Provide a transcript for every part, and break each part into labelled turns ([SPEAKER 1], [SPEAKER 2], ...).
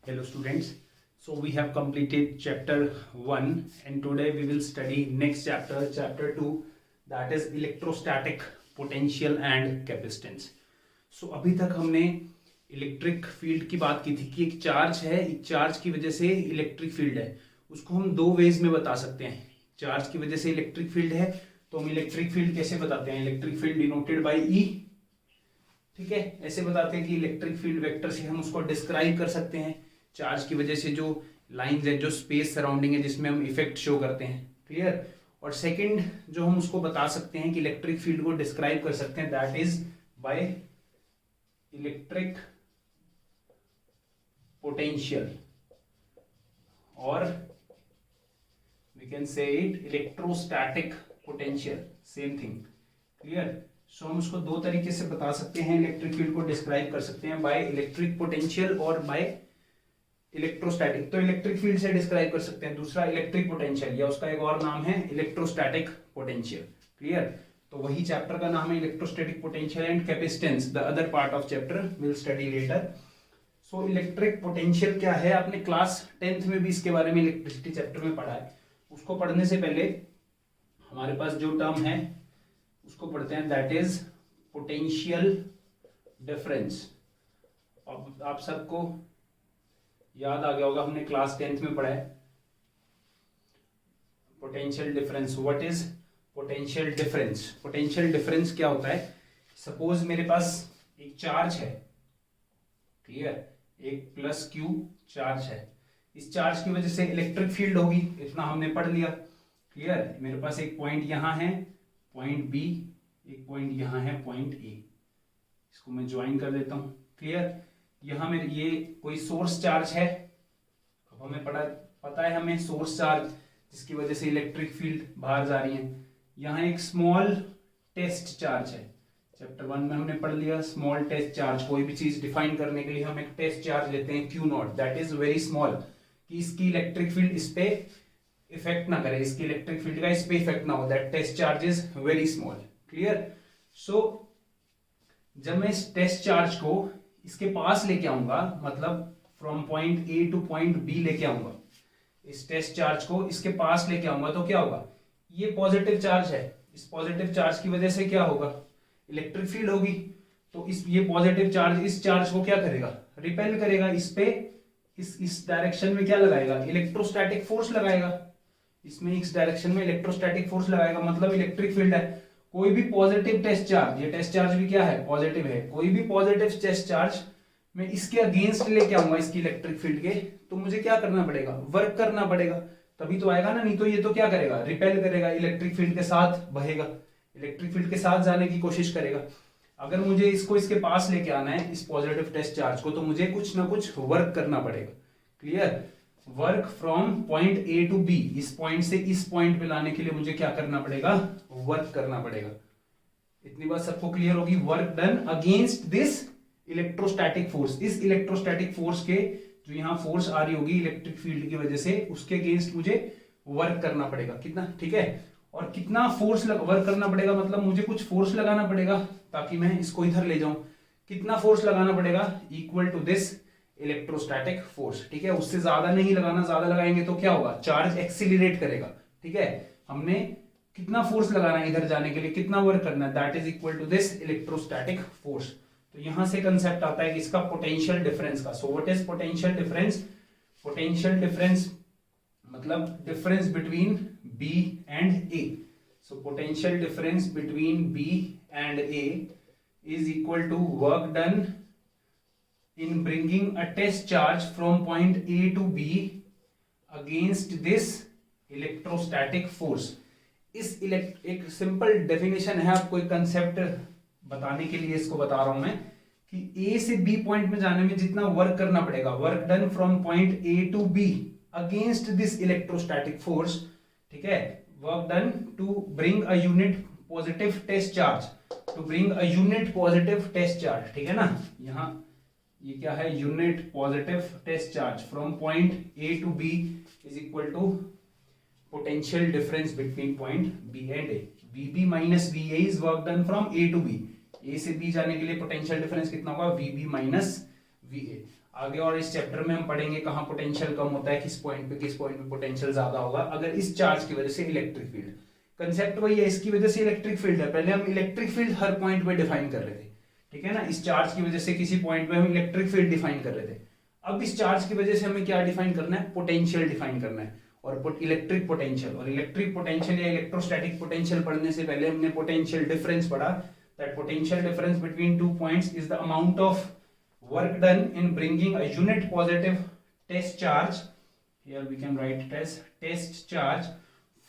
[SPEAKER 1] Hello students. So we have completed chapter 1 and today we will study next chapter 2, that is electrostatic potential and capacitance. So अभी तक हमने electric field की बात की थी कि एक चार्ज है, एक चार्ज की वजह से इलेक्ट्रिक फील्ड है, उसको हम दो वेज में बता सकते हैं। चार्ज की वजह से इलेक्ट्रिक फील्ड है तो हम इलेक्ट्रिक फील्ड कैसे बताते हैं? इलेक्ट्रिक फील्ड डिनोटेड बाय ई, ठीक है, ऐसे बताते हैं कि इलेक्ट्रिक फील्ड वेक्टर से हम उसको डिस्क्राइब कर सकते हैं। चार्ज की वजह से जो लाइंस है, जो स्पेस सराउंडिंग है जिसमें हम इफेक्ट शो करते हैं, क्लियर। और सेकंड जो हम उसको बता सकते हैं कि इलेक्ट्रिक फील्ड को डिस्क्राइब कर सकते हैं, that is by electric potential, और we can say it electrostatic potential, same thing, clear. So हम उसको दो तरीके से बता सकते हैं, इलेक्ट्रिक फील्ड को डिस्क्राइब कर सकते हैं बाय इलेक्ट्रिक पोटेंशियल और बाय इलेक्ट्रोस्टैटिक। तो इलेक्ट्रिक फील्ड से डिस्क्राइब कर सकते हैं, दूसरा इलेक्ट्रिक पोटेंशियल, या उसका एक और नाम है इलेक्ट्रोस्टैटिक पोटेंशियल, क्लियर। तो वही चैप्टर का नाम है electrostatic potential and capacitance. The other part of chapter will study letter. So electric potential क्या है, आपने क्लास 10th में भी इसके बारे में इलेक्ट्रिसिटी चैप्टर में पढ़ा है। उसको पढ़ने से पहले हमारे पास जो टर्म है उसको पढ़ते हैं, दैट इज पोटेंशियल डिफरेंस। अब आप सबको याद आ गया होगा, हमने क्लास 10th में पढ़ा है potential difference. What is potential difference? Potential difference क्या होता है? सपोज मेरे पास एक चार्ज है, क्लियर, एक प्लस क्यू चार्ज है। इस चार्ज की वजह से इलेक्ट्रिक फील्ड होगी, इतना हमने पढ़ लिया, क्लियर। मेरे पास एक पॉइंट यहां है, पॉइंट बी, एक पॉइंट यहां है, पॉइंट ए। इसको मैं ज्वाइन कर देता हूं, क्लियर। यहां मेरे ये कोई सोर्स चार्ज है, अब हमें पता है हमें सोर्स चार्ज जिसकी वजह से इलेक्ट्रिक फील्ड बाहर जा रही है। यहाँ एक स्मॉल टेस्ट चार्ज है, चैप्टर 1 में हमने पढ़ लिया स्मॉल टेस्ट चार्ज। कोई भी चीज डिफाइन करने के लिए हम एक टेस्ट चार्ज लेते हैं Q not, that is very small, कि इसकी इलेक्ट्रिक फील्ड इस पे इफेक्ट ना करे, इसकी इलेक्ट्रिक फील्ड का इस पे इफेक्ट ना हो, that test charge is very small, clear. So जब मैं इस टेस्ट चार्ज को इसके पास लेके आऊंगा, मतलब from point A to point B लेके आऊंगा, इस टेस्ट चार्ज को इसके पास लेके आऊंगा, तो क्या होगा? ये पॉजिटिव चार्ज है, इस पॉजिटिव चार्ज की वजह से क्या होगा? इलेक्ट्रिक फील्ड होगी। तो ये पॉजिटिव चार्ज इस चार्ज को क्या करेगा? रिपेल करेगा, इस पे इस डायरेक्शन में क्या लगाएगा? इलेक्ट्रोस्टैटिक फोर्स लगाएगा, इसमें इस डायरेक्शन में इलेक्ट्रोस्टैटिक फोर्स लगाएगा, मतलब इलेक्ट्रिक फील्ड है। कोई भी पॉजिटिव टेस्ट चार्ज, ये टेस्ट चार्ज भी क्या है? पॉजिटिव है। कोई भी पॉजिटिव टेस्ट चार्ज मैं इसके अगेंस्ट लेके आऊंगा इसकी इलेक्ट्रिक फील्ड के, तो मुझे क्या करना पड़ेगा? वर्क करना पड़ेगा, तभी तो आएगा ना, नहीं तो ये तो क्या करेगा? रिपेल करेगा, इलेक्ट्रिक फील्ड के साथ बहेगा, इलेक्ट्रिक फील्ड के साथ जाने की कोशिश करेगा। अगर मुझे इसको इसके पास लेके आना है, इस पॉजिटिव टेस्ट चार्ज को, तो मुझे कुछ ना कुछ वर्क करना पड़ेगा, clear. Work from point A to B, इस पॉइंट से इस पॉइंट पे लाने के लिए मुझे क्या करना पड़ेगा? वर्क करना पड़ेगा। इतनी बात सबको क्लियर होगी? Work done against this electrostatic force, इस इलेक्ट्रोस्टैटिक फोर्स के जो यहां फोर्स आ रही होगी इलेक्ट्रिक फील्ड की वजह से, उसके अगेंस्ट मुझे वर्क करना पड़ेगा। कितना? ठीक है। और कितना फोर्स वर्क करना पड़ेगा, मतलब मुझे कुछ फोर्स लगाना पड़ेगा ताकि मैं इसको इधर ले जाऊं। कितना फोर्स लगाना पड़ेगा? Equal to this electrostatic force, ठीक है। उससे ज्यादा नहीं लगाना, ज्यादा लगाएंगे तो क्या होगा? चार्ज एक्सिलरेट करेगा, ठीक है। हमने कितना फोर्स लगाना है इधर जाने के लिए, कितना वर्क करना है, that is equal to this electrostatic force. तो यहां से कंसेप्ट आता है कि इसका पोटेंशियल डिफरेंस का। So what is potential difference? Potential difference मतलब difference between B and A। So potential difference between B and A is equal to work done in bringing a test charge from point A to B against this electrostatic force। एक simple definition है, आपको एक concept बताने के लिए इसको बता रहा हूं मैं, कि A से B पॉइंट में जाने में जितना वर्क करना पड़ेगा, work done from point A to B against this electrostatic force, ठीक है। Work done to bring a unit positive test charge, to bring a unit positive test charge, ठीक है ना। यहां ये क्या है? Unit positive test charge from point A to B is equal to potential difference between point B and A। VB minus VA is work done from A to B। A से B जाने के लिए potential difference कितना होगा? VB minus VA। आगे और इस chapter में हम पढ़ेंगे कहाँ पोटेंशियल कम होता है, किस पॉइंट पे पोटेंशियल ज्यादा होगा अगर इस चार्ज की वजह से इलेक्ट्रिक फील्ड। कंसेप्ट वही है, इसकी वजह से इलेक्ट्रिक फील्ड है। पहले हम इलेक्ट्रिक फील्ड हर पॉइंट पे डिफाइन कर रहे थे, ठीक है ना, इस चार्ज की वजह से किसी पॉइंट पे हम इलेक्ट्रिक फील्ड डिफाइन कर रहे थे। अब इस चार्ज की वजह से हमें क्या डिफाइन करना है, पोटेंशियल डिफाइन करना है, और इलेक्ट्रिक पोटेंशियल। और इलेक्ट्रिक पोटेंशियल या इलेक्ट्रोस्टैटिक पोटेंशियल पढ़ने से पहले हमने पोटेंशियल डिफरेंस पढ़ा। That potential difference between two points is the amount of work done in bringing a unit positive test charge, here we can write it as test charge,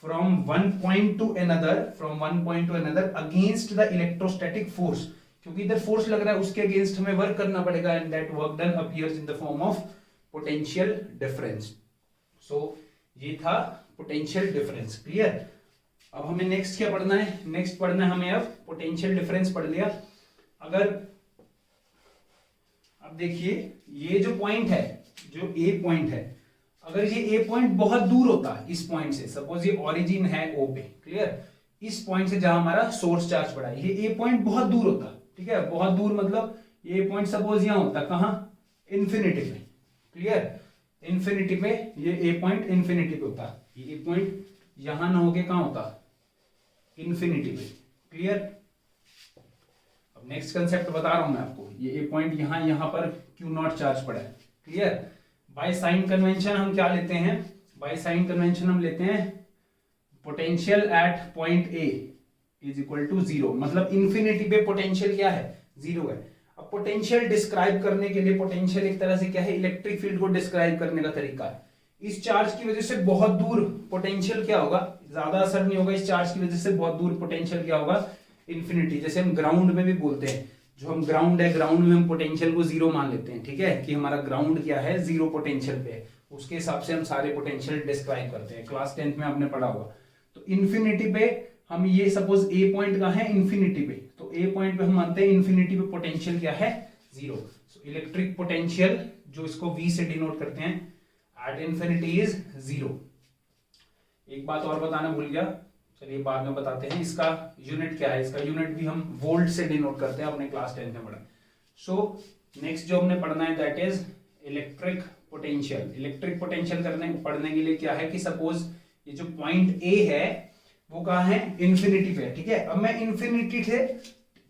[SPEAKER 1] from one point to another against the electrostatic force। क्योंकि इधर force लग रहा है, उसके against हमें work करना पड़ेगा, and that work done appears in the form of potential difference। so ये था potential difference, क्लियर। अब हमें नेक्स्ट क्या पढ़ना है, नेक्स्ट पढ़ना है हमें अब पोटेंशियल डिफरेंस पढ़ लिया। अगर अब देखिए ये जो पॉइंट है, जो ए पॉइंट है, अगर ये ए पॉइंट बहुत दूर होता इस पॉइंट से, सपोज ये ओरिजिन है ओ पे, क्लियर, इस पॉइंट से जहां हमारा सोर्स चार्ज पड़ा है, ये ए पॉइंट बहुत दूर होता, ठीक है, बहुत दूर मतलब ये पॉइंट सपोज यहां होता, कहां, इन्फिनिटी पे, क्लियर, इन्फिनिटी पे, ये ए पॉइंट इन्फिनिटी पे होता, ये ए पॉइंट यहां ना होके कहां होता, इन्फिनिटी पे, क्लियर। नेक्स्ट कंसेप्ट बता रहा हूं मैं आपको, ये ए पॉइंट यहां पर क्यू नॉट चार्ज पड़ा है, क्लियर। बाय साइन कन्वेंशन हम क्या लेते हैं, बाय साइन कन्वेंशन हम लेते हैं potential at point A is equal to 0, मतलब इंफिनिटी पे पोटेंशियल क्या है, 0 है। अब पोटेंशियल डिस्क्राइब करने के लिए, पोटेंशियल एक तरह से क्या है, इलेक्ट्रिक फील्ड को डिस्क्राइब करने का तरीका है। इस चार्ज की वजह से बहुत दूर पोटेंशियल क्या होगा, ज्यादा असर नहीं होगा, इस चार्ज की वजह से बहुत दूर पोटेंशियल क्या होगा, इन्फिनिटी। जैसे हम ग्राउंड में भी बोलते हैं, जो हम ग्राउंड है, ग्राउंड में हम पोटेंशियल को 0 मान लेते हैं, ठीक है, कि हमारा ग्राउंड क्या है, 0 पोटेंशियल पे है, उसके हिसाब से हम सारे पोटेंशियल डिस्क्राइब करते हैं, क्लास 10th में आपने पढ़ा होगा। तो इन्फिनिटी पे हम ये सपोज ए पॉइंट का है इन्फिनिटी पे, तो ए पॉइंट पे हम मानते हैं इन्फिनिटी पे पोटेंशियल क्या है, 0। सो इलेक्ट्रिक पोटेंशियल जो इसको V से डिनोट करते हैं एट इन्फिनिटी इज 0। एक बात और बताना भूल गया, चलिए बाद में बताते हैं, इसका यूनिट क्या है, इसका यूनिट भी हम वोल्ट से डिनोट करते हैं, अपने क्लास 10 में पढ़ा। सो नेक्स्ट जो हमने पढ़ना है that is electric potential. Electric potential पढ़ने के लिए क्या है कि सपोज ये जो पॉइंट ए है वो कहाँ है, इन्फिनिटी पे, ठीक है। अब मैं इन्फिनिटी से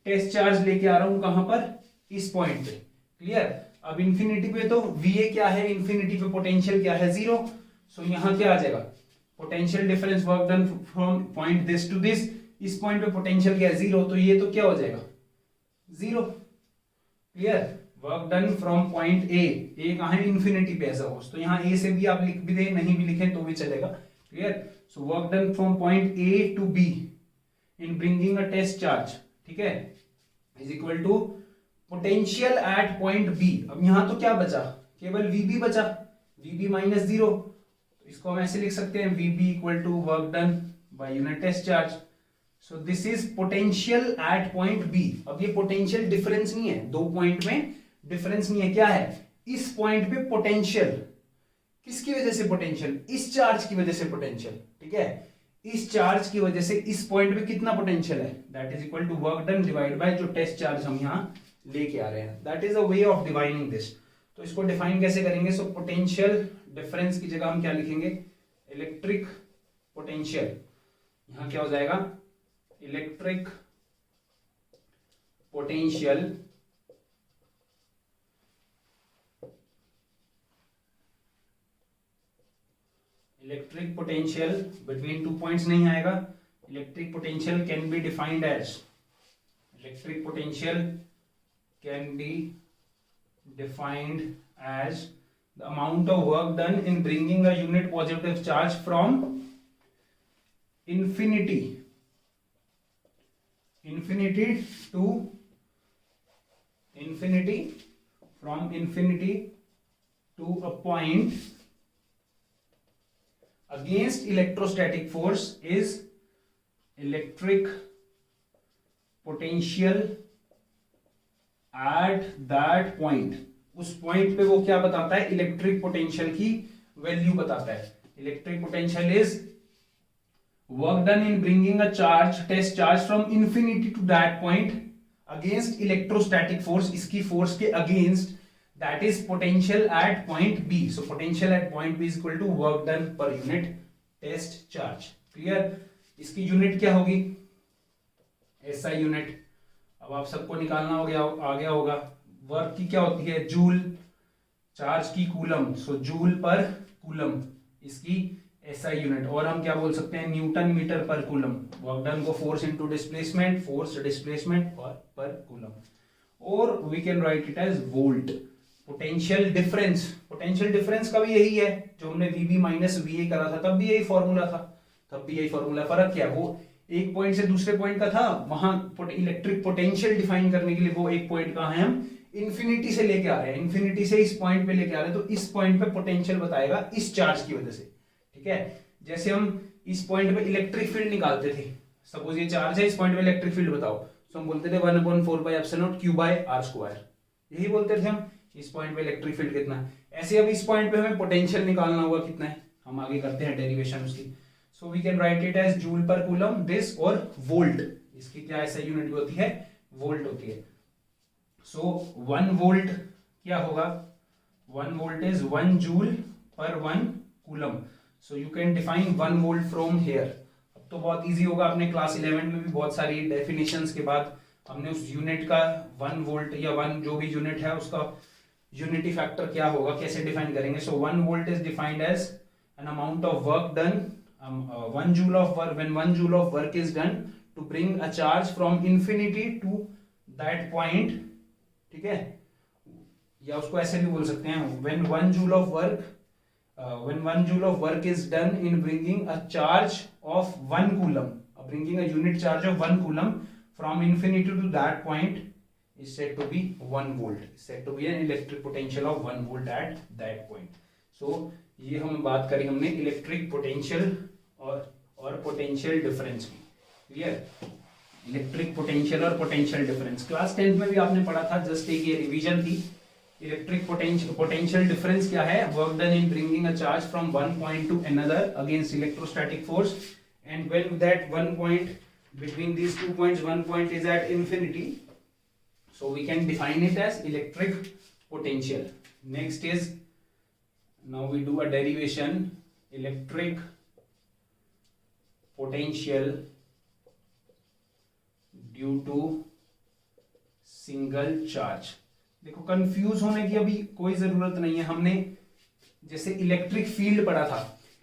[SPEAKER 1] टेस्ट चार्ज लेके आ रहा हूं कहां पर, इस पॉइंट पे, क्लियर। अब इन्फिनिटी पे तो VA क्या है, इन्फिनिटी पे पोटेंशियल क्या है, 0। सो यहां क्या आ जाएगा, potential difference work done from point this to this, इस पॉइंट पे पोटेंशियल क्या है, 0, तो ये तो क्या हो जाएगा, 0, clear. Work done from point ए कहां है, इन्फिनिटी पे है सपोज, तो यहां ए से भी आप लिख भी दें, नहीं भी लिखें तो भी चलेगा, clear. So work done from point A to B in bringing a test charge, ठीक है, is equal to potential at point B. अब यहां तो क्या बचा, केवल VB बचा, VB माइनस 0, तो इसको हम ऐसे लिख सकते हैं VB equal to work done by unit test charge. So this is potential at point B. अब ये पोटेंशियल डिफरेंस नहीं है, दो पॉइंट में डिफरेंस नहीं है, क्या है, इस पॉइंट पे पोटेंशियल, किसकी वजह से पोटेंशियल, इस चार्ज की वजह से पोटेंशियल, ठीक है, इस चार्ज की वजह से इस पॉइंट पे कितना पोटेंशियल है, that is equal to work done divide by जो टेस्ट चार्ज हम यहां लेके आ रहे हैं, that is a way of defining this. तो इसको डिफाइन कैसे करेंगे, सो पोटेंशियल डिफरेंस की जगह हम क्या लिखेंगे, इलेक्ट्रिक पोटेंशियल, यहां क्या हो जाएगा, electric potential electric potential between two points नहीं आएगा, electric potential can be defined as, electric potential can be defined as the amount of work done in bringing a unit positive charge from infinity to infinity, from infinity to a point against electrostatic force is electric potential at that point। उस point पे वो क्या बताता है, electric potential की value बताता है। Electric potential is work done in bringing a charge, test charge from infinity to that point against electrostatic force, इसकी फोर्स के against that is potential at point B. So potential at point B is equal to work done per unit test charge. Clear. इसकी unit क्या होगी? SI unit. अब आप सबको निकालना हो गया, आ गया होगा. वर्क की क्या होती है? जूल. चार्ज की coulomb. So joule per coulomb इसकी एसआई यूनिट. और हम क्या बोल सकते हैं? Newton metre per coulomb. Work done को force into displacement, force displacement और पर कूलम. और we can write it as volt. Potential difference. Potential difference का भी यही है जो हमने वीबी माइनस वीए करा था, तब भी यही फॉर्मूला था, तब भी यही फॉर्मूला. फर्क क्या है? वो एक पॉइंट से दूसरे पॉइंट का था. वहां इलेक्ट्रिक पोटेंशियल डिफाइन करने के लिए वो एक पॉइंट कहां है? हम इंफिनिटी से लेके आ रहे हैं, इंफिनिटी से इस पॉइंट पे लेके आ रहे हैं. तो इस पॉइंट पे पोटेंशियल बताएगा इस चार्ज की वजह से. ठीक है. जैसे हम इस पॉइंट पे इलेक्ट्रिक फील्ड निकालते थे. सपोज ये चार्ज है, इस पॉइंट पे इलेक्ट्रिक फील्ड बताओ, तो हम बोलते थे 1/4πε0 q/r². यही बोलते थे हम. इस पॉइंट पे इलेक्ट्रिक फील्ड कितना है. ऐसे अब इस पॉइंट पे हमें पोटेंशियल निकालना होगा कितना है. हम आगे करते हैं डेरिवेशन उसकी. So we can write it as joule per coulomb this, और वोल्ट इसकी क्या ऐसा यूनिट होती है? वोल्ट होती है. सो 1 वोल्ट क्या होगा? 1 वोल्ट इज 1 जूल पर 1 coulomb. So you can define 1 volt from here. अब तो बहुत इजी होगा. अपने क्लास 11 में भी बहुत सारी डेफिनेशंस के बाद हमने उस यूनिट का 1 वोल्ट या 1 जो भी यूनिट है उसका यूनिटी फैक्टर क्या होगा, कैसे डिफाइन करेंगे. So 1 volt is defined as an amount of work done, 1 joule of work, when 1 joule of work is done to bring a charge from infinity to that point. ठीक है. या उसको ऐसे भी बोल सकते हैं when 1 joule of work, when 1 joule of work is done in bringing a charge of 1 coulomb, bringing a unit charge of 1 coulomb from infinity to that point is said to be 1 volt, is said to be an electric potential of 1 volt at that point. So ये हम बात करी हमने electric potential और potential difference की. Clear. Electric potential और potential difference class 10th में भी आपने पढ़ा था. जस्ट एक ये रिवीजन थी. इलेक्ट्रिक पोटेंशियल डिफरेंस क्या है? Work done in bringing a charge from one point two another against electrostatic force, and when that one point between these 2 points, one point is at infinity, so we can define it as electric potential. Next is, now we do a derivation, electric potential due to single charge. देखो confuse होने की अभी कोई जरूरत नहीं है. हमने जैसे इलेक्ट्रिक फील्ड पढ़ा था,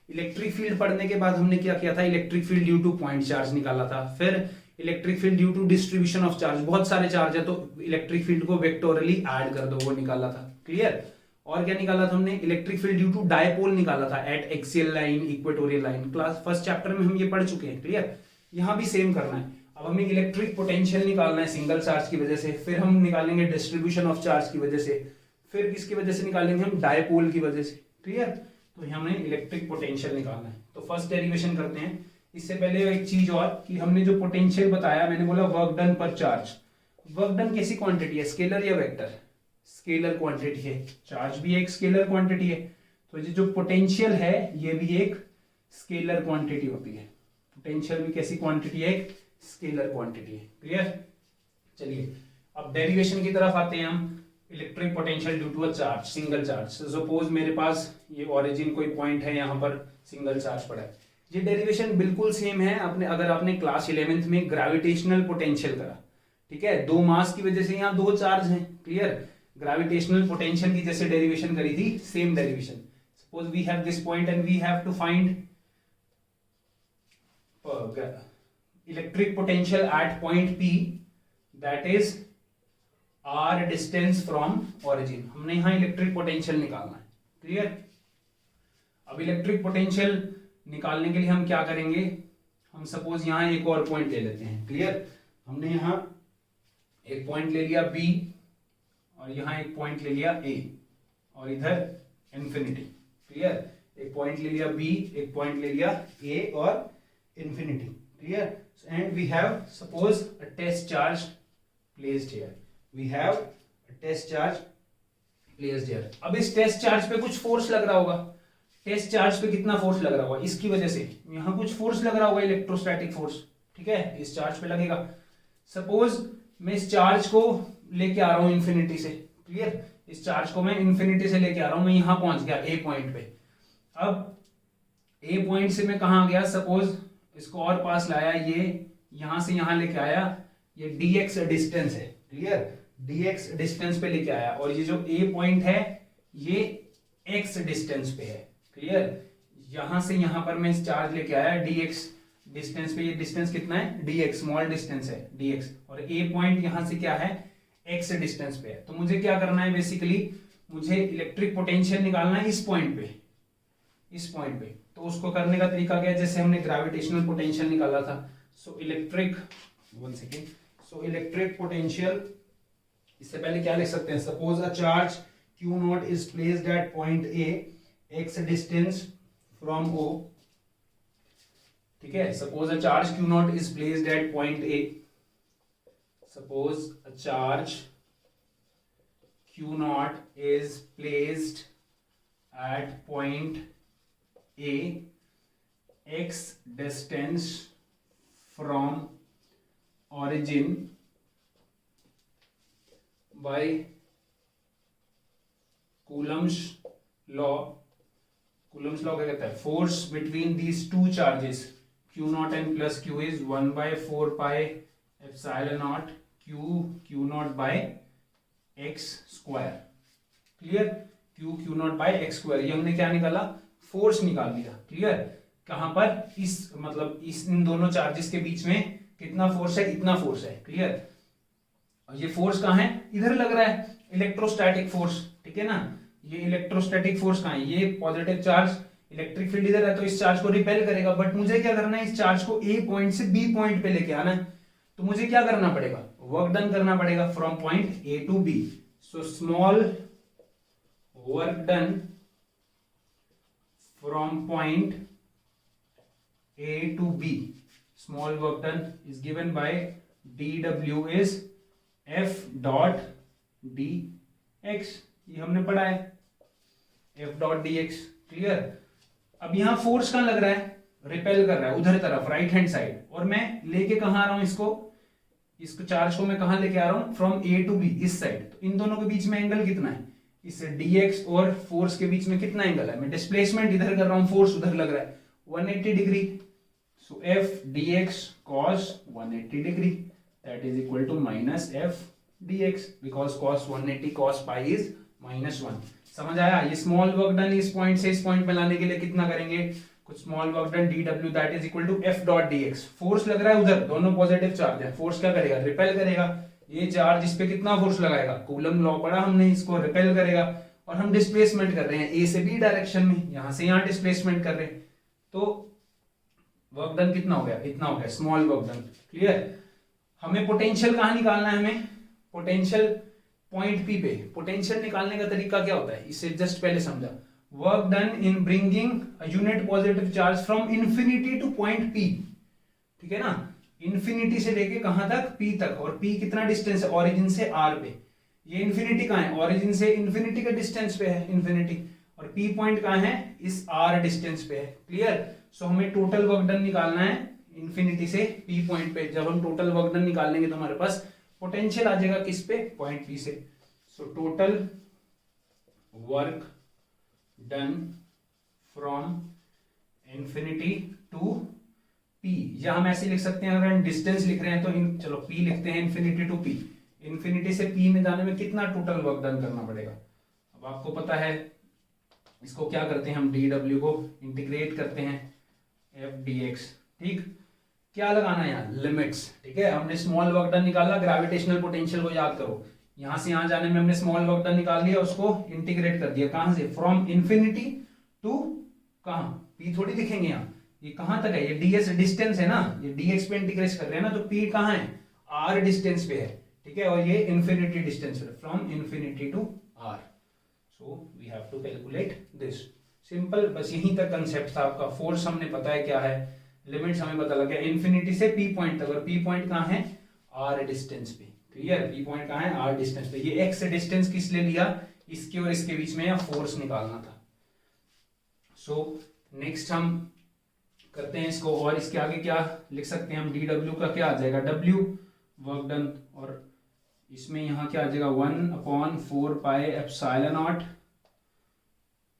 [SPEAKER 1] इलेक्ट्रिक फील्ड पढ़ने के बाद हमने क्या किया था? Electric field due to point charge निकाला था. फिर electric field due to distribution of charge, बहुत सारे चार्ज है तो इलेक्ट्रिक फील्ड को वेक्टोरली ऐड कर दो, वो निकाला था. क्लियर. और क्या निकाला था हमने? Electric field due to dipole निकाला था at axial line, equatorial line. Class first chapter में हम ये पढ़ चुके हैं. क्लियर. यहां भी सेम करना है. अब हमें इलेक्ट्रिक पोटेंशियल निकालना है सिंगल चार्ज की वजह से, फिर हम निकालेंगे डिस्ट्रीब्यूशन ऑफ चार्ज की वजह से, फिर किसकी वजह से निकालेंगे? हम डायपोल की वजह से. क्लियर. तो हमें इलेक्ट्रिक पोटेंशियल निकालना है. तो फर्स्ट डेरिवेशन करते हैं. इससे पहले एक चीज और कि हमने जो पोटेंशियल बताया, मैंने बोला वर्क डन पर चार्ज. वर्क डन कैसी क्वांटिटी है? स्केलर या वेक्टर? स्केलर क्वांटिटी है. चार्ज भी एक स्केलर क्वांटिटी है. तो ये जो पोटेंशियल है ये भी एक स्केलर क्वांटिटी होती है. पोटेंशियल भी कैसी क्वांटिटी है? एक स्केलर क्वांटिटी है. क्लियर. चलिए अब डेरिवेशन की तरफ आते हैं हम. Electric potential due to a charge, single charge. Suppose मेरे पास ये ओरिजिन कोई पॉइंट है, यहाँ पर सिंगल चार्ज पड़ा है. ये डेरिवेशन बिल्कुल सेम है अपने, अगर आपने क्लास 11th में ग्रेविटेशनल पोटेंशियल करा. ठीक है. 2 मास की वजह से यहाँ 2 चार्ज हैं. क्लियर. ग्रेविटेशनल पोटेंशियल की जैसे डेरिवेशन करी थी, same derivation. Suppose we have this point and we have to find electric potential at point P, that is r distance from origin. हमने यहां इलेक्ट्रिक पोटेंशियल निकालना है. क्लियर. अब इलेक्ट्रिक पोटेंशियल निकालने के लिए हम क्या करेंगे? हम सपोज यहां एक और पॉइंट ले लेते हैं. क्लियर. हमने यहां एक पॉइंट ले लिया B, और यहां एक पॉइंट ले लिया A, और इधर इंफिनिटी. क्लियर. एक पॉइंट ले लिया B, एक पॉइंट ले लिया A और infinity. Clear. And we have suppose a test charge placed here. We have a test charge placed here. अब इस टेस्ट चार्ज पे कुछ फोर्स लग रहा होगा. टेस्ट चार्ज पे कितना फोर्स लग रहा होगा? इसकी वजह से यहां कुछ फोर्स लग रहा होगा, इलेक्ट्रोस्टैटिक फोर्स. ठीक है. इस चार्ज पे लगेगा. सपोज मैं इस चार्ज को लेके आ रहा हूं इंफिनिटी से. क्लियर. इस चार्ज को मैं इन्फिनिटी से लेके आ रहा हूं, मैं यहां पहुंच गया ए पॉइंट पे। अब ए पॉइंट से मैं कहां गया, सपोज इसको और पास लाया, ये यहां से यहां लेके आया, ये dx डिस्टेंस है, क्लियर, dx डिस्टेंस पे लेके आया, और ये जो ए पॉइंट है ये x डिस्टेंस पे है, क्लियर। यहां से यहां पर मैं इस चार्ज लेके आया dx डिस्टेंस पे, ये डिस्टेंस कितना है dx, स्मॉल डिस्टेंस है dx, और ए पॉइंट यहां से क्या है x डिस्टेंस पे है। तो मुझे क्या करना है, बेसिकली मुझे इलेक्ट्रिक पोटेंशियल निकालना है इस पॉइंट पे, इस पॉइंट पे। तो उसको करने का तरीका क्या है, जैसे हमने ग्रेविटेशनल पोटेंशियल निकाला था। So electric, one second, so electric potential, इससे पहले क्या लिख सकते हैं, suppose a charge Q not is placed at point A, x distance from O, ठीक है। Suppose a charge Q not is placed at point A, suppose a charge Q not is placed at point A, x distance from origin by Coulomb's law। Coulomb's law क्या कहता है, force between these two charges Q naught and plus Q is 1/4 pi epsilon naught Q naught by x square, clear, Q naught by x square. ये हमने क्या निकाला, force निकाल दिया, clear. कहां पर, इस मतलब इस इन दोनों चार्जेस के बीच में कितना फोर्स है, इतना फोर्स है, क्लियर। और ये फोर्स कहां है, इधर लग रहा है, इलेक्ट्रोस्टैटिक फोर्स, ठीक है ना। ये इलेक्ट्रोस्टैटिक फोर्स कहां है, ये पॉजिटिव चार्ज, इलेक्ट्रिक फील्ड इधर है तो इस चार्ज को रिपेल करेगा। बट मुझे क्या करना है, इस चार्ज को ए पॉइंट से बी पॉइंट पे लेके आना है। तो मुझे क्या करना पड़ेगा, वर्क डन करना पड़ेगा from point A to B. So small work done from point A to B, small work done is given by dW is F dot dx, ये हमने पढ़ा है, F dot dx, क्लियर। अब यहां force कहां लग रहा है, रिपेल कर रहा है उधर तरफ, राइट हैंड साइड, और मैं लेके कहां आ रहा हूं इसको चार्ज को मैं कहां लेके आ रहा हूं, फ्रॉम A to B, इस साइड। तो इन दोनों के बीच में एंगल कितना है, इस dx और फोर्स के बीच में कितना एंगल है, मैं डिस्प्लेसमेंट इधर कर रहा हूं, फोर्स उधर लग रहा है 180 degree. So f dx cos 180 degree, that is equal to minus f dx, because cos 180 cos pi is -1। समझ आया। ये स्मॉल वर्क डन इस पॉइंट से इस पॉइंट में लाने के लिए कितना करेंगे, कुछ small work done dw that is equal to f dot dx। Force लग रहा है उधर, दोनों पॉजिटिव चार्ज है, फोर्स क्या करेगा, रिपेल करेगा। ये चार्ज इस पे कितना फोर्स लगाएगा, कूलम लॉ पढ़ा हमने, इसको रिपेल करेगा। और हम डिस्प्लेसमेंट कर रहे हैं ए से बी डायरेक्शन में, यहां से यहां डिस्प्लेसमेंट कर रहे हैं। तो वर्क डन कितना हो गया, इतना हो गया, स्मॉल वर्क डन, क्लियर। हमें पोटेंशियल कहां निकालना है, हमें पोटेंशियल पॉइंट पी पे। पोटेंशियल निकालने का तरीका क्या होता है, इसे जस्ट पहले समझा। Work done in bringing a unit positive charge from infinity two point P, ठीक है ना, इंफिनिटी से लेके कहां तक, पी तक, और पी कितना डिस्टेंस है, ऑरिजिन से आर पे। ये इंफिनिटी कहां है, ऑरिजिन से इंफिनिटी के डिस्टेंस पे है इंफिनिटी, और पी पॉइंट कहां है, इस आर डिस्टेंस पे है, क्लियर। सो हमें टोटल वर्क डन निकालना है इंफिनिटी से पी पॉइंट पे। जब हम टोटल वर्क डन निकालेंगे तो हमारे पास पोटेंशियल आ जाएगा किस पे, पॉइंट पी से। So total work done from infinity to P, या हम ऐसे लिख सकते हैं, अगर हम डिस्टेंस लिख रहे हैं तो चलो P लिखते हैं, इंफिनिटी टू P। इंफिनिटी से P में जाने में कितना टोटल वर्क डन करना पड़ेगा। अब आपको पता है, इसको क्या करते हैं हम, dw को इंटीग्रेट करते हैं f dx, ठीक। क्या लगाना है यहाँ, लिमिट्स, ठीक है। हमने स्मॉल वर्क डन निकाला, ग्रेविटेशनल पोटेंशियल को याद करो, यहां से यहां जाने में हमने स्मॉल वर्क डन निकाल लिया, उसको इंटीग्रेट कर दिया, कहां से, फ्रॉम इंफिनिटी टू कहां, P थोड़ी दिखेंगे यहाँ, ये कहां तक है, ये ds डिस्टेंस है ना, ये dx पे इंटीग्रेट कर रहे हैं ना, तो p कहां है, r डिस्टेंस पे है, ठीक है। और ये इंफिनिटी डिस्टेंस है, from infinity to r। So we have to calculate this, simple, बस यहीं तक कंसेप्ट था आपका। फोर्स हमने पता है क्या है, लिमिट्स हमें पता लग गया इंफिनिटी से p पॉइंट तक, और p पॉइंट कहां है, r डिस्टेंस पे, क्लियर। p पॉइंट कहां है, r डिस्टेंस पे। ये x डिस्टेंस किस लिए लिया, इसके और इसके बीच में या फोर्स निकालना था। सो नेक्स्ट हम करते हैं इसको, और इसके आगे क्या लिख सकते हैं हम, dw का क्या आ जाएगा, w वर्क डन, और इसमें यहाँ क्या आ जाएगा 1/4πε0,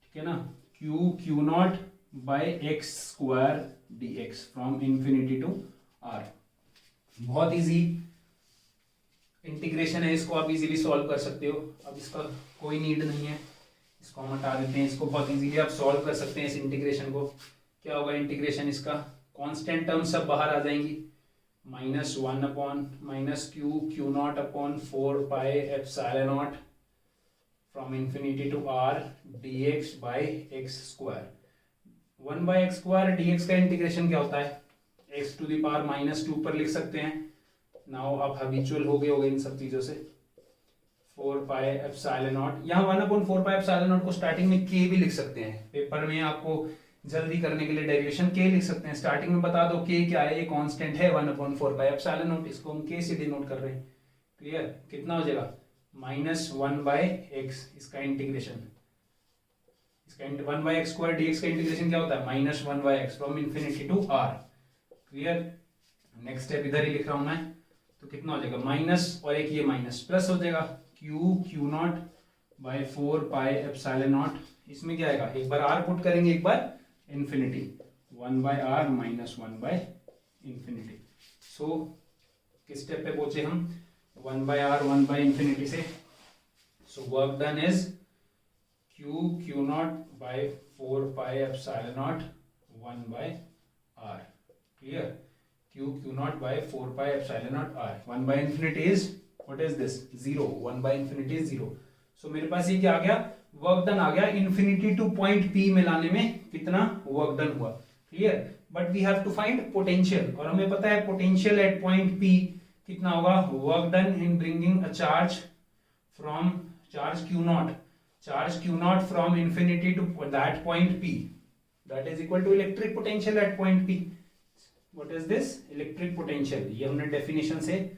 [SPEAKER 1] ठीक है ना, Q0 by X square dx from infinity to r। बहुत इजी इंटीग्रेशन है, इसको आप इजीली सॉल्व कर सकते हो। अब इसका कोई नीड नहीं है, इसको हम हटा देते हैं। इसको बहुत इजीली आप सॉल्व कर सकते हैं इस इंटीग्रेशन को। क्या होगा इंटीग्रेशन इसका, कांस्टेंट टर्म सब बाहर आ जाएंगी, -1/-Q0/4πε0 from infinity to r dx by X square. 1/x² dx का इंटीग्रेशन क्या होता है, x⁻² पर लिख सकते हैं। नाउ आप हैबिचुअल हो गए होंगे इन सब चीजों से। 4πε0, यहाँ 1/4πε0 को स्टार्टिंग में k भी लिख सकते हैं। पेपर में आपको जल्दी करने के लिए डेरिवेशन k लिख सकते हैं। स्टार्टिंग में बता दो k क्या है, ये कांस्टेंट है 1/4πε0, इसको हम k से डिनोट कर रहे हैं। क्लियर, कितना हो जाएगा -1/x, इसका इंटीग्रेशन, इसका 1/x² dx का इंटीग्रेशन क्या होता है -1/x from infinity to r। Clear, next step इधर ही लिख रहा हूं मैं, तो कितना हो जाएगा माइनस और एक ये माइनस प्लस हो जाएगा Q0/4πε0। इसमें क्या आएगा, एक बार r पुट करेंगे, एक बार इन्फिनिटी, 1/r - 1/∞। सो किस स्टेप पे पहुंचे हम, 1/r 1/∞ से। सो work done is Q0/4πε0 1/r। Clear, Q0/4πε0 r, 1/∞ is what is this 0, 1/∞ is 0। सो मेरे पास ये क्या आ गया, वर्क डन आ गया। इन्फिनिटी टू पॉइंट P में लाने में कितना वर्क डन हुआ। Clear, but we have to find potential, और हमें पता है पोटेंशियल एट पॉइंट P कितना होगा, work done in bringing a charge from charge Q0 from infinity to that point P, that is equal to electric potential at point P। What is this, electric potential. ये हमने definition से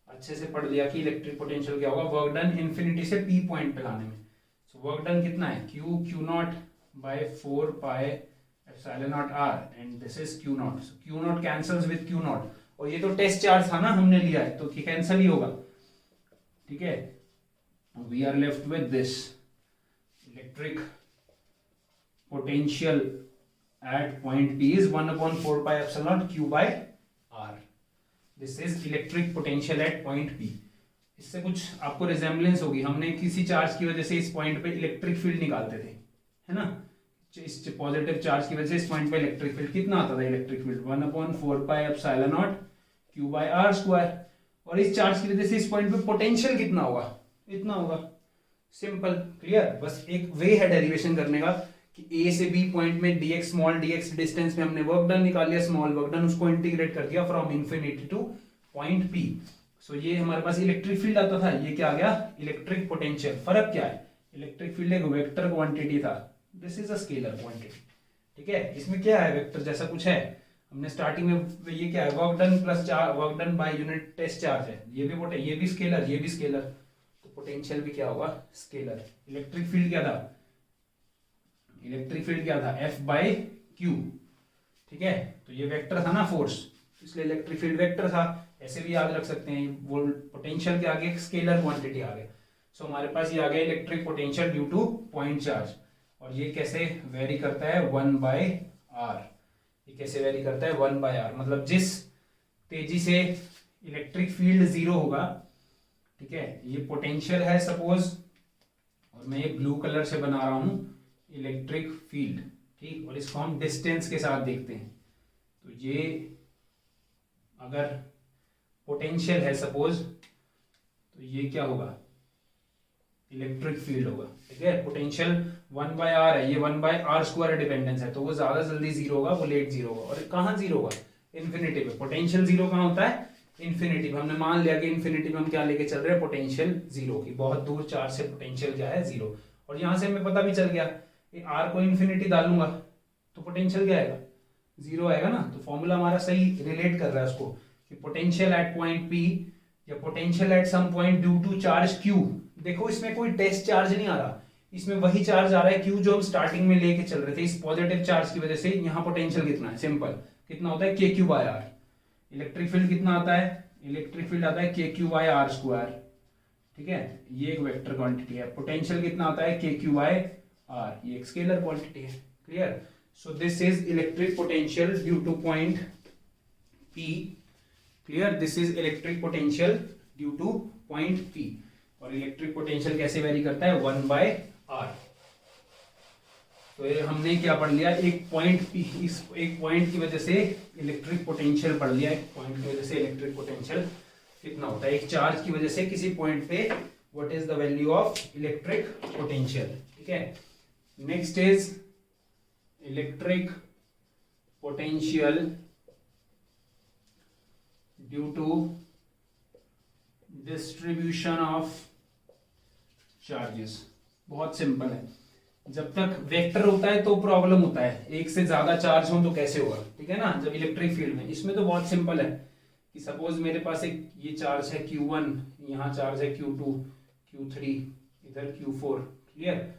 [SPEAKER 1] अच्छे से पढ़ लिया कि इलेक्ट्रिक पोटेंशियल क्या होगा, वर्क डन इन्फिनिटी से P पॉइंट पे लाने में। सो वर्क डन कितना है, Q0/4πε0 r, and this is Q0। So Q0 cancels with Q0, और ये तो टेस्ट चार्ज था ना हमने लिया है, तो कैंसिल ही होगा। ठीक है, we are left with this electric potential at point P is 1/4πε0 Q/r। This is electric potential at point P। इससे कुछ आपको रिजेम्बलेंस होगी, हमने किसी चार्ज की वजह से इस पॉइंट पे इलेक्ट्रिक फील्ड निकालते थे, है ना। इस पॉजिटिव चार्ज की वजह से इस पॉइंट पे इलेक्ट्रिक फील्ड कितना आता था, इलेक्ट्रिक फील्ड 1/4πε0 Q/r²। और इस चार्ज की वजह से इस पॉइंट पे पोटेंशियल कितना होगा, इतना होगा। Simple, clear. बस एक वे है डेरिवेशन करने का कि A से B पॉइंट में dx स्मॉल dx डिस्टेंस में हमने वर्क डन निकाल लिया, स्मॉल वर्क डन, उसको इंटीग्रेट कर दिया from infinity two point P। सो ये हमारे पास इलेक्ट्रिक फील्ड आता था, ये क्या आ गया, इलेक्ट्रिक पोटेंशियल। फर्क क्या है, इलेक्ट्रिक फील्ड एक वेक्टर क्वांटिटी था, this is a scalar quantity. ठीक है, इसमें क्या है, वेक्टर जैसा कुछ है। हमने स्टार्टिंग में ये क्या है, work done plus work done by unit test charge है, ये भी स्केलर, ये भी स्केलर, तो पोटेंशियल भी क्या होगा, स्केलर। इलेक्ट्रिक फील्ड क्या था, इलेक्ट्रिक फील्ड क्या था, F/Q। ठीक है, तो ये वेक्टर था ना फोर्स, इसलिए इलेक्ट्रिक फील्ड वेक्टर था, ऐसे भी याद रख सकते हैं। वो पोटेंशियल के आगे स्केलर क्वांटिटी आ गया। सो हमारे पास ये आ गया electric potential due to point charge. और ये कैसे वेरी करता है, 1/r। ये कैसे वेरी करता है, 1/r, मतलब जिस तेजी से इलेक्ट्रिक फील्ड 0 होगा, ठीक है, ये पोटेंशियल है सपोज, और मैं ये ब्लू कलर से बना रहा हूं इलेक्ट्रिक फील्ड, ठीक, और इसको हम डिस्टेंस के साथ देखते हैं। तो ये अगर पोटेंशियल है सपोज, तो ये क्या होगा, इलेक्ट्रिक फील्ड होगा। ठीक है, पोटेंशियल 1/r है, ये 1/r² डिपेंडेंस है, तो वो ज्यादा जल्दी 0 होगा, वो लेट 0 होगा। और कहाँ 0 होगा, इन्फिनिटी पे। पोटेंशियल 0 कहाँ होता है, इन्फिनिटी पे। हमने मान लिया कि इन्फिनिटी पे हम क्या लेके चल रहे हैं, पोटेंशियल 0 की। बहुत दूर चार्ज से पोटेंशियल क्या है, 0। और यहां से हमें पता भी चल गया, आर को इन्फिनिटी डालूंगा तो पोटेंशियल क्या आएगा, 0 आएगा ना। तो फॉर्मूला हमारा सही रिलेट कर रहा है उसको, कि पोटेंशियल एट पॉइंट P या potential at some point due to charge Q। देखो इसमें कोई टेस्ट चार्ज नहीं आ रहा, इसमें वही चार्ज आ रहा है Q जो हम स्टार्टिंग में लेके चल रहे थे। इस पॉजिटिव चार्ज की वजह से यहाँ पोटेंशियल कितना है, सिंपल, कितना होता है, KQ/r। इलेक्ट्रिक फील्ड कितना आता है, इलेक्ट्रिक फील्ड आता है KQ/r²। ठीक है, ये एक वेक्टर क्वांटिटी है। पोटेंशियल कितना होता है, के क्यू बाय आर, ये एक स्केलर क्वांटिटी है। Clear? So this is electric potential due to point P. Clear? This is electric potential due to point P. और इलेक्ट्रिक पोटेंशियल कैसे वेरी करता है, 1/r। तो ये हमने क्या पढ़ लिया, एक पॉइंट पी, इस एक पॉइंट की वजह से इलेक्ट्रिक पोटेंशियल पढ़ लिया। एक पॉइंट की वजह से इलेक्ट्रिक पोटेंशियल कितना होता है, एक चार्ज की वजह से किसी पॉइंट पे what is the value of electric potential. ठीक है, next is electric potential due to distribution of charges. बहुत सिंपल है, जब तक वेक्टर होता है तो प्रॉब्लम होता है, एक से ज्यादा चार्ज हो तो कैसे होगा, ठीक है ना, जब इलेक्ट्रिक फील्ड में। इसमें तो बहुत सिंपल है कि सपोज मेरे पास एक ये चार्ज है Q1, यहाँ चार्ज है Q2, Q3, इधर Q4, क्लियर,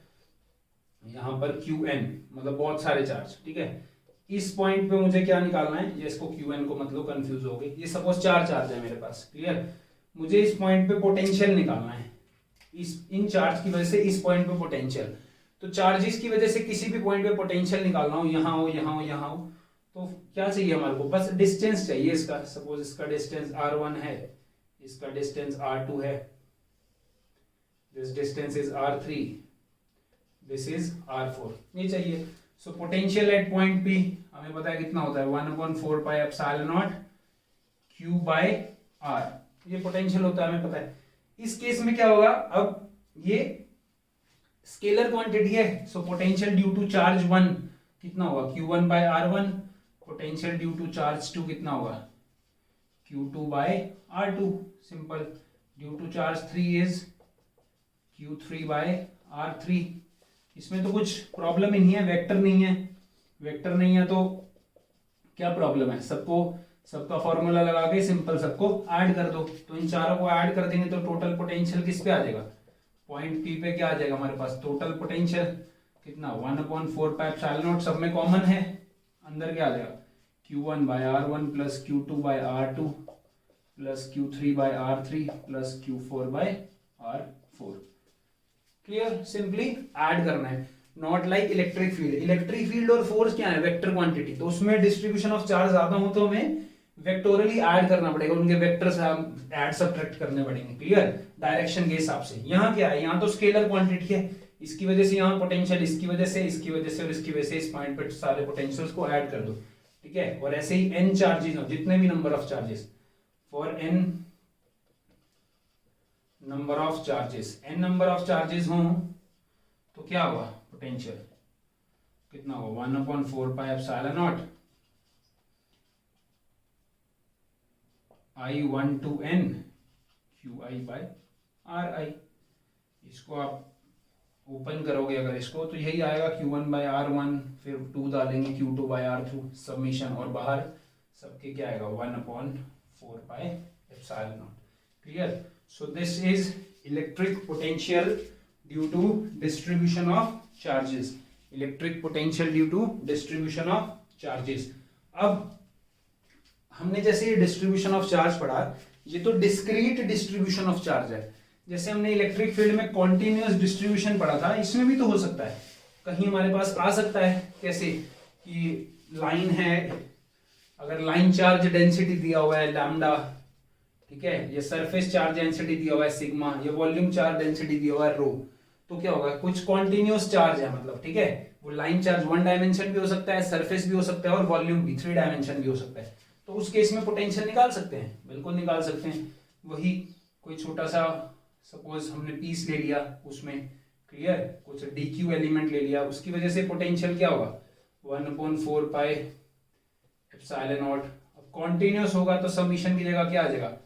[SPEAKER 1] यहाँ पर Qn, मतलब बहुत सारे चार्ज। ठीक है, इस पॉइंट पे मुझे क्या निकालना है, ये इसको Qn को मतलब कंफ्यूज हो गई, ये सपोज चार चार्ज है मेरे पास। क्लियर? मुझे इस पॉइंट पे पोटेंशियल निकालना है, इन चार्ज की वजह से इस पॉइंट पे पोटेंशियल। तो चार्जेस की वजह से किसी भी पॉइंट पे पोटेंशियल निकालना हो, यहाँ हो, यहाँ हो, यहाँ हो, तो क्या चाहिए हमारे को, बस डिस्टेंस चाहिए इसका। सपोज इसका डिस्टेंस r1 है, इसका डिस्टेंस r2 है, this distance is r3, this is r4, ये चाहिए। So potential at point P हमें पता है कितना होता है, 1/4 pi epsilon naught Q by R, ये पोटेंशियल होता है, हमें पता है। इस केस में क्या होगा, अब ये स्केलर क्वांटिटी है, so potential due to charge 1 कितना होगा, Q1 by R1, potential due to charge 2 कितना होगा, Q2 by R2, simple. Due to charge 3 is Q3 by R3। इसमें तो कुछ प्रॉब्लम ही नहीं है, वेक्टर नहीं है, वेक्टर नहीं है तो क्या प्रॉब्लम है, सबका फॉर्मूला लगा के सिंपल सबको ऐड कर दो। तो इन चारों को ऐड कर देंगे तो टोटल पोटेंशियल किस पे आ जाएगा, पॉइंट P पे क्या आ जाएगा हमारे पास, टोटल पोटेंशियल कितना, 1/4 पाई एप्सिलॉन नॉट, सब में कॉमन है, अंदर क्या आ जाएगा, Q1 by R1 plus Q2 by R2 plus Q3 by R3 plus Q4 by R4। Clear? Simply add करना है, not like electric field. Electric field और फोर्स क्या है, वेक्टर क्वांटिटी, तो उसमें डिस्ट्रीब्यूशन ऑफ चार्ज ज्यादा हो तो हमें वेक्टोरली ऐड करना पड़ेगा, उनके वेक्टर से हम ऐड सब्ट्रैक्ट करने पड़ेंगे। क्लियर? डायरेक्शन के हिसाब से। यहाँ क्या है, यहाँ तो स्केलर क्वांटिटी है, इसकी वजह से यहाँ पोटेंशियल, इसकी वजह से, इसकी वजह से और इसकी वजह से, इस पॉइंट पे सारे पोटेंशियल्स को ऐड कर दो। ठीक है, और ऐसे ही n चार्जेस हो, जितने भी number of charges, for n number of charges, n number of charges हों तो क्या होगा, पोटेंशियल कितना होगा, 1/4 pi epsilon naught I1 to n QI by RI। इसको आप ओपन करोगे अगर इसको तो यही आएगा, Q1 बाय R1, फिर 2 डालेंगे Q2 बाय R2, सबमिशन, और बाहर सबके क्या आएगा, 1/4 pi epsilon naught. Clear? So this is electric potential due to distribution of charges, electric potential due to distribution of charges. अब हमने जैसे ये डिस्ट्रीब्यूशन ऑफ चार्ज पढ़ा, ये तो डिस्क्रीट डिस्ट्रीब्यूशन ऑफ चार्ज है। जैसे हमने इलेक्ट्रिक फील्ड में कॉन्टिन्यूअस डिस्ट्रीब्यूशन पढ़ा था, इसमें भी तो हो सकता है, कहीं हमारे पास आ सकता है, कैसे कि लाइन है, अगर लाइन चार्ज डेंसिटी दिया हुआ है लैम्डा, ठीक है, ये सरफेस चार्ज डेंसिटी दिया हुआ है सिग्मा, ये वॉल्यूम चार्ज डेंसिटी दिया हुआ है रो, तो क्या होगा, कुछ कॉन्टिन्यूअस चार्ज है, मतलब ठीक है, वो लाइन चार्ज 1 डायमेंशन भी हो सकता है, सरफेस भी हो सकता है, और वॉल्यूम भी 3 डायमेंशन भी हो सकता है। तो उस केस में पोटेंशियल निकाल सकते हैं, बिल्कुल निकाल सकते हैं। वही कोई छोटा सा सपोज हमने पीस ले लिया, उसमें क्लियर कुछ dq एलिमेंट ले लिया, उसकी वजह से पोटेंशियल क्या होगा, 1/4 पाई एप्सिलॉन नॉट। अब कॉन्टिन्यूअस होगा तो सबमिशन की जगह क्या आ जाएगा,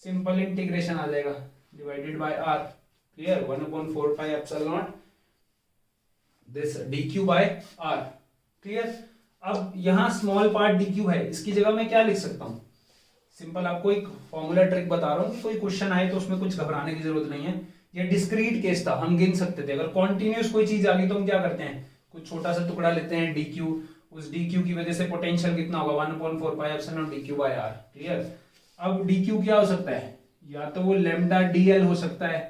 [SPEAKER 1] सिंपल इंटीग्रेशन आ जाएगा, divided by r। Clear? 1/4 pi epsilon naught this dq by r। Clear? अब यहां स्मॉल पार्ट dq है, इसकी जगह मैं क्या लिख सकता हूं, सिंपल आपको एक फॉर्मूला ट्रिक बता रहा हूं कि कोई क्वेश्चन आए तो उसमें कुछ घबराने की जरूरत नहीं है। ये डिस्क्रीट केस था, हम गिन सकते थे। अगर कॉन्टिन्यूअस कोई चीज आ गई तो हम क्या करते हैं, कुछ छोटा सा टुकड़ा लेते हैं dq, उस dq की वजह से पोटेंशियल कितना होगा, 1/4 pi epsilon dq by r। Clear? अब dq क्या हो सकता है, या तो वो लेमडा डीएल हो सकता है,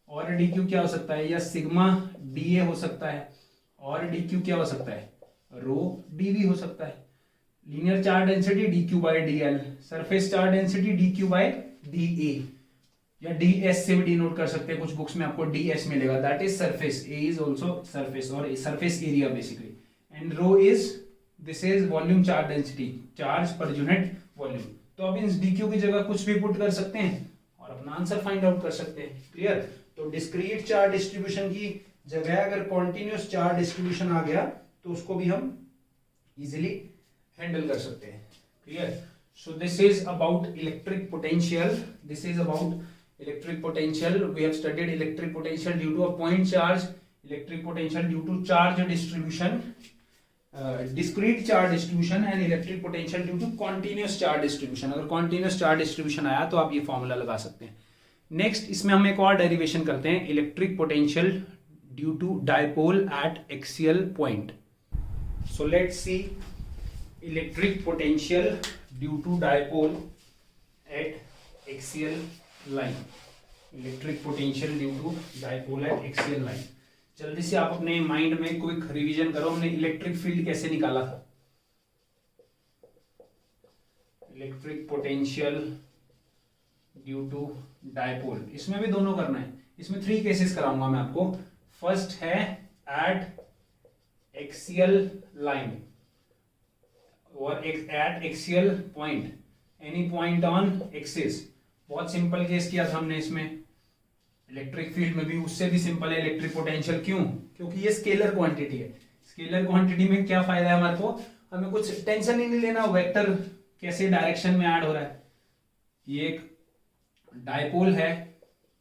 [SPEAKER 1] और डी क्यू क्या हो सकता है, या सिग्मा डी ए हो सकता है, और डी क्यू क्या हो सकता है, रो डी वी हो सकता है। Linear charge density D Q by D L, surface charge density D Q by D A, या डी एस से भी डिनोट कर सकते हैं, कुछ बुक्स में आपको डी एस मिलेगा, that is surface, A is also surface और surface area basically, and rho is, this is volume charge density, charge per unit volume. तो अब इन डी क्यू की जगह कुछ भी पुट कर सकते हैं और अपना आंसर फाइंड आउट कर सकते हैं। क्लियर? तो डिस्क्रीट चार्ज डिस्ट्रीब्यूशन की जगह अगर कॉन्टिन्यूस चार्ज डिस्ट्रीब्यूशन आ गया तो उसको भी हम इजिली हैंडल कर सकते हैं। Clear? So this is about electric potential, this is about electric potential, we have studied electric potential due to a point charge, electric potential due to charge distribution, discrete charge distribution, and electric potential due to continuous charge distribution. अगर continuous charge distribution आया तो आप ये formula लगा सकते हैं। Next इसमें हम एक और डेरिवेशन करते हैं, electric potential due to dipole at axial point. So let's see electric potential due to dipole at axial line, electric potential due to dipole at axial line. जल्दी से आप अपने माइंड में क्विक रिवीजन करो, हमने electric field कैसे निकाला था, electric potential due to dipole, इसमें भी दोनों करना है, इसमें 3 केसेस कराऊंगा मैं आपको। फर्स्ट है एट एक्सियल लाइन और eight axial point, any point on axis. बहुत सिंपल केस किया था हमने इसमें, इलेक्ट्रिक फील्ड में भी उससे भी सिंपल है इलेक्ट्रिक पोटेंशियल। क्यों? क्योंकि ये स्केलर क्वांटिटी है, स्केलर क्वांटिटी में क्या फायदा है हमारे को, हमें कुछ टेंशन ही नहीं लेना वेक्टर कैसे डायरेक्शन में ऐड हो रहा है। ये एक डायपोल है,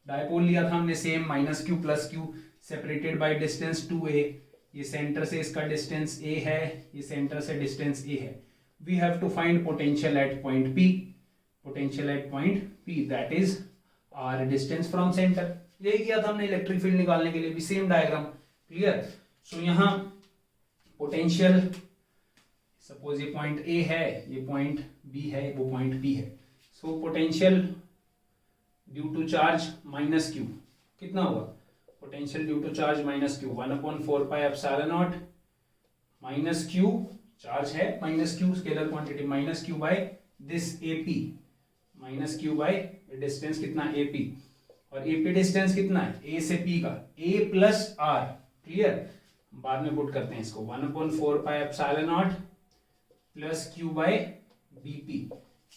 [SPEAKER 1] डायपोल लिया था हमने same minus q plus Q, separated by distance 2a, ये सेंटर से इसका डिस्टेंस a है, ये सेंटर से डिस्टेंस a है। We have to find potential at point p, potential at point p, that is r distance from centre. यही किया था हमने इलेक्ट्रिक फील्ड निकालने के लिए भी, सेम डायग्राम। क्लियर? सो यहां पोटेंशियल, सपोज ये पॉइंट A है, ये पॉइंट B है, वो पॉइंट P है। So potential due to charge minus q कितना होगा, potential due to charge minus q 1/4 pi epsilon naught minus q, charge है minus q, scalar quantity minus q by this AP, minus q by distance कितना AP, और AP distance कितना है A से P का, A plus R। Clear? बाद में put करते हैं इसको, 1/4 pi epsilon naught plus q by BP।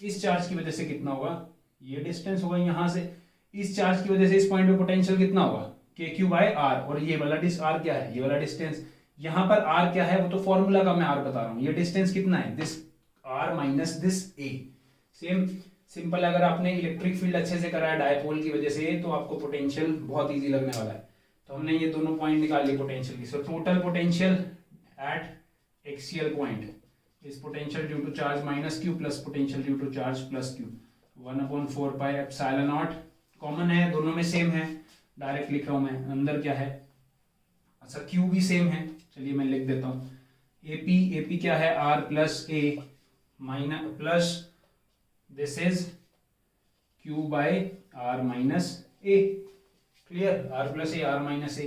[SPEAKER 1] इस चार्ज की वजह से कितना होगा, ये डिस्टेंस होगा यहां से, इस चार्ज की वजह से इस पॉइंट पे पोटेंशियल कितना होगा, KQ बाय R, और ये वाला R क्या है, ये वाला डिस्टेंस, यहां पर R क्या है वो तो फॉर्मूला का मैं R बता रहा हूं, ये डिस्टेंस कितना है, this R minus this A। Same simple, अगर आपने इलेक्ट्रिक फील्ड अच्छे से करा है डायपोल की वजह से तो आपको पोटेंशियल बहुत इजी लगने वाला है। तो हमने ये दोनों पॉइंट निकाल लिए पोटेंशियल की। So total potential at axial point is potential due to charge minus q plus potential due to charge plus q, 1/4 pi epsilon naught, common है दोनों में सेम है, डायरेक्ट लिख रहा हूं मैं, अंदर क्या है, अच्छा क्यू भी सेम है, चलिए मैं लिख देता हूं, AP क्या है R plus A minus plus this is Q by R minus A। Clear? R plus A, R minus A।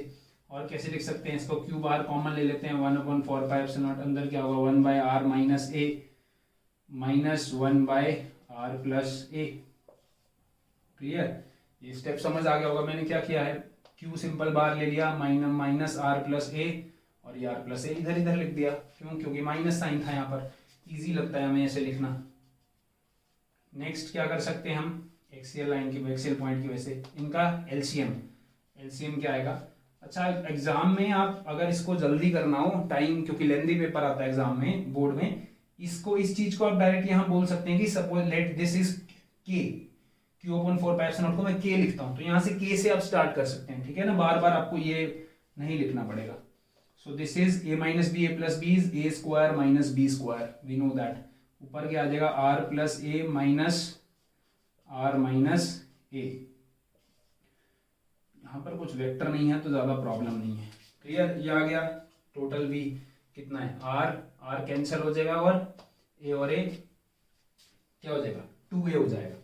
[SPEAKER 1] और कैसे लिख सकते हैं इसको, Q बाहर कॉमन ले लेते हैं, 1/4 पाई एप्सिलॉन नॉट, अंदर क्या होगा 1 by R minus A minus 1 by R plus A। Clear? ये स्टेप समझ आ गया होगा, मैंने क्या किया है, Q सिंपल बाहर ले लिया, माइनस R प्लस A, और ये R प्लस A इधर इधर लिख दिया। क्यों? क्योंकि माइनस साइन था यहाँ पर, इजी लगता है हमें ऐसे लिखना। नेक्स्ट क्या कर सकते हैं हम, एक्सियल लाइन की, एक्सियल पॉइंट की वजह से इनका एलसीएम क्या आएगा। अच्छा, एग्जाम में आप अगर इसको जल्दी करना हो, टाइम क्योंकि लेंदी पेपर आता है एग्जाम में, बोर्ड में, इसको इस चीज को आप डायरेक्ट यहाँ बोल सकते हैं कि suppose let this is K, Q/4 pi epsilon not को मैं K लिखता हूँ, तो यहाँ से K से आप स्टार्ट कर सकते हैं। ठीक है ना, बार बार आपको ये नहीं लिखना पड़ेगा। So this is A minus B, A plus B is A square minus B square, we know that. ऊपर क्या आ जाएगा R plus A minus R minus A। यहाँ पर कुछ वेक्टर नहीं है तो ज्यादा प्रॉब्लम नहीं है। क्लियर? ये आ गया, टोटल भी कितना है, R कैंसिल हो जाएगा और A क्या हो जाएगा, 2A हो जाएगा।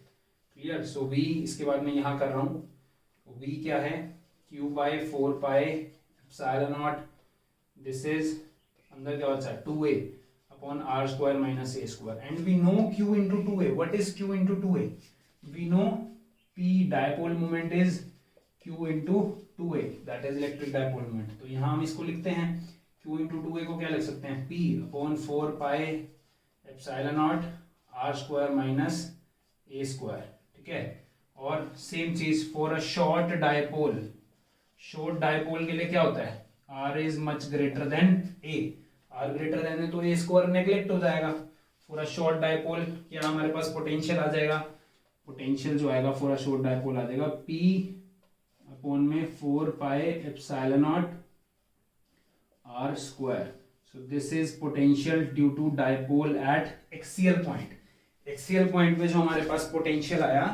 [SPEAKER 1] क्लियर। सो v इसके बाद में यहाँ कर रहा हूँ, v क्या है, q बाय 4 pi epsilon naught, this is अंदर क्या बचा है 2a upon r square minus a square, and we know q into 2a, what is q into 2a, we know p dipole moment is q into 2a, that is electric dipole moment. तो यहाँ हम इसको लिखते हैं q into 2a को क्या लिख सकते हैं, p upon 4 pi epsilon naught r square minus a square, ठीक है। और सेम चीज for a short dipole, short dipole के लिए क्या होता है, r is much greater than a, r greater than है तो a स्क्वायर नेग्लेक्ट हो जाएगा। फॉर अ शॉर्ट डायपोल क्या हमारे पास पोटेंशियल आ जाएगा, पोटेंशियल जो आएगा फॉर अ शॉर्ट डायपोल आ जाएगा p अपॉन में 4 pi epsilon naught r square. So this is potential due to dipole at axial point. Axial point पे जो हमारे पास पोटेंशियल आया,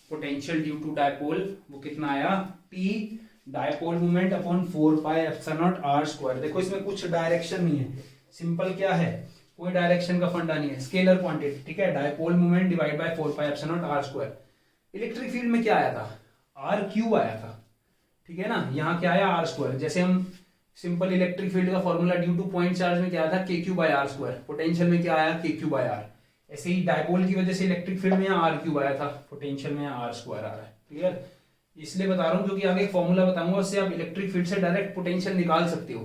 [SPEAKER 1] पोटेंशियल ड्यू टू डायपोल, वो कितना आया, p dipole moment upon 4 pi epsilon naught r square. देखो इसमें कुछ डायरेक्शन नहीं है, सिंपल क्या है, कोई डायरेक्शन का फंडा नहीं है, स्केलर क्वांटिटी, ठीक है। Dipole moment divide by 4 pi epsilon naught r square. Electric field में क्या आया था, आर क्यू आया था, ठीक है ना, यहाँ क्या आया आर स्क्वायर। जैसे हम सिंपल इलेक्ट्रिक फील्ड का formula due to point charge में क्या आया था, k q by r square, potential में क्या आया, के क्यू बाय आर। ऐसे ही डायपोल की वजह से इलेक्ट्रिक फील्ड में आर क्यूब आया था, पोटेंशियल में आर स्क्वायर आ रहा है, क्लियर। इसलिए बता रहा हूँ क्योंकि आगे फॉर्मूला बताऊंगा, उससे आप इलेक्ट्रिक फील्ड से डायरेक्ट पोटेंशियल निकाल सकते हो।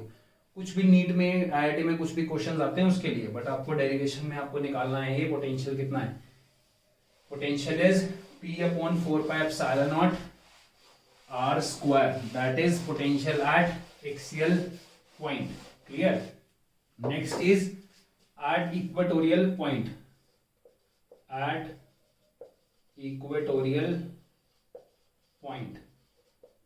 [SPEAKER 1] कुछ भी नीट में, आईआईटी में कुछ भी क्वेश्चंस आते हैं उसके लिए, बट आपको डेरिवेशन में आपको निकालना है ये पोटेंशियल कितना है। Potential is p upon 4 pi epsilon naught r square, that is potential at axial point, clear. Next is at equatorial point, at equatorial point,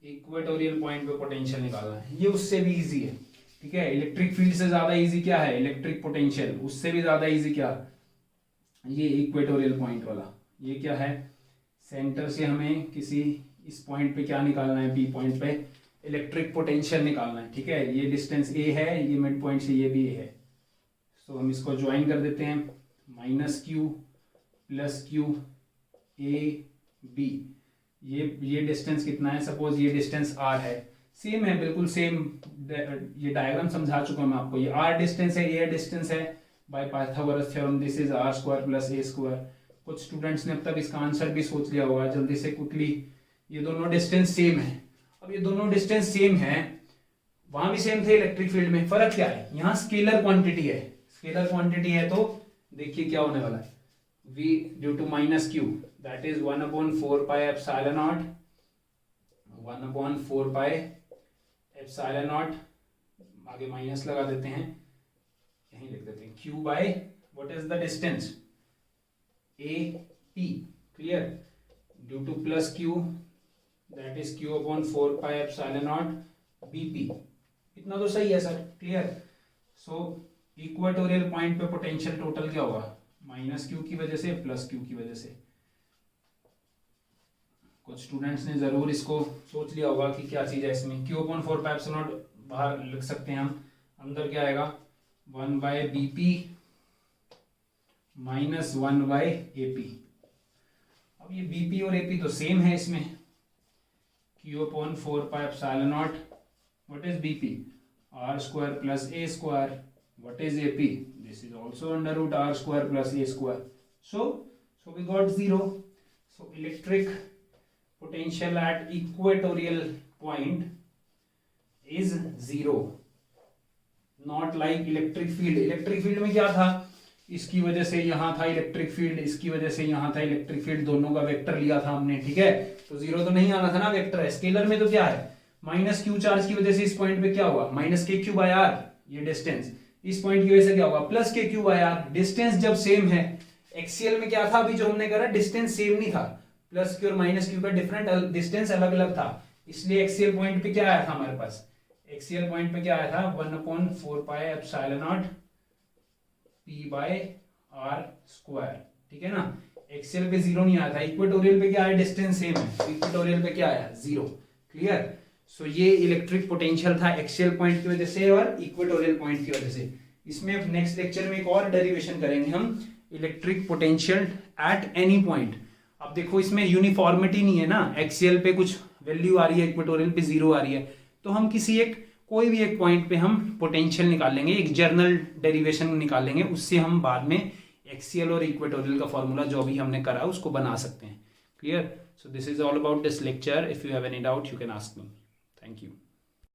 [SPEAKER 1] equatorial point पे पोटेंशियल निकालना है। ये उससे भी इजी है, ठीक है। इलेक्ट्रिक फील्ड से ज्यादा इजी क्या है, इलेक्ट्रिक पोटेंशियल, उससे भी ज्यादा इजी क्या, ये इक्वेटोरियल पॉइंट वाला। ये क्या है, सेंटर से हमें किसी इस पॉइंट पे क्या निकालना है, बी पॉइंट पे इलेक्ट्रिक पोटेंशियल निकालना है, ठीक है। ये डिस्टेंस ए है, ये मिड पॉइंट से ये भी ए है, तो हम इसको ज्वाइन कर देते हैं, minus q plus q A B. ये डिस्टेंस कितना है, सपोज ये डिस्टेंस r है, सेम है, बिल्कुल सेम, ये डायग्राम समझा चुका हूं मैं आपको। ये r डिस्टेंस है, ये डिस्टेंस है, by Pythagoras theorem this is r square plus a square. कुछ स्टूडेंट्स ने अब तक इसका आंसर भी सोच लिया होगा, जल्दी से क्विकली। ये दोनों डिस्टेंस सेम है। अब ये दोनों डिस्टेंस सेम है, वहां भी सेम थे इलेक्ट्रिक फील्ड में, फर्क क्या है, यहाँ स्केलर क्वांटिटी है। स्केलर क्वांटिटी है तो देखिए क्या होने वाला है, v due to minus q, that is 1 upon 4 pi epsilon naught, 1 upon 4 pi epsilon naught, आगे माइनस लगा देते हैं, यहीं लिख देते हैं, q by what is the distance a p, clear, due to plus q, that is q upon 4 pi epsilon naught bp। इतना तो सही है sir, clear. So equatorial point पे पोटेंशियल टोटल क्या होगा, माइनस क्यू की वजह से प्लस क्यू की वजह से। कुछ स्टूडेंट्स ने जरूर इसको सोच लिया होगा कि क्या चीज है इसमें, q upon 4 pi epsilon naught बाहर लिख सकते हैं हम, अंदर क्या आएगा 1 by BP minus 1 by AP. अब ये बीपी और एपी तो सेम है इसमें, q upon 4 pi epsilon naught, what is BP, r square plus a square, what is AP, this is also under root r square plus a square, so we got 0. So electric potential at equatorial point is 0, not like electric field. electric field में क्या था, इसकी वजह से यहाँ था electric field, इसकी वजह से यहाँ था इलेक्ट्रिक फील्ड, दोनों का वेक्टर लिया था हमने, ठीक है। तो 0 तो नहीं आना था ना, वेक्टर है। स्केलर में तो क्या है, माइनस क्यू चार्ज की वजह से इस पॉइंट पे क्या हुआ, माइनस के क्यू बाय आर, ये डिस्टेंस, इस पॉइंट की वजह से क्या होगा, प्लस के क्यू बाय आर। डिस्टेंस जब सेम है, एक्सीएल में क्या था, अभी जो हमने करा डिस्टेंस सेम नहीं था, प्लस क्यू और माइनस क्यू का डिफरेंट डिस्टेंस अलग अलग था, इसलिए एक्सीएल पॉइंट पे क्या आया था हमारे पास, एक्सीएल पॉइंट पे क्या आया था 1/4 pi epsilon naught p by r square, ठीक है ना। एक्सीएल पे 0 नहीं आया था, इक्वेटोरियल पे क्या आया, डिस्टेंस सेम है, इक्वेटोरियल पे क्या आया 0, क्लियर। सो ये इलेक्ट्रिक पोटेंशियल था एक्सियल पॉइंट की वजह से और इक्वेटोरियल पॉइंट की वजह से। इसमें नेक्स्ट लेक्चर में एक और डेरिवेशन करेंगे हम, electric potential at any point. अब देखो इसमें यूनिफॉर्मिटी नहीं है ना, एक्सियल पे कुछ वैल्यू आ रही है, इक्वेटोरियल पे 0 आ रही है, तो हम किसी एक कोई भी एक पॉइंट पे हम पोटेंशियल निकाल लेंगे, एक जर्नल डेरिवेशन निकाल लेंगे, उससे हम बाद में एक्सियल और इक्वेटोरियल का फॉर्मूला जो भी हमने करा उसको बना सकते हैं। Clear? So this is all about this lecture. If you have any doubt you can ask me. Thank you.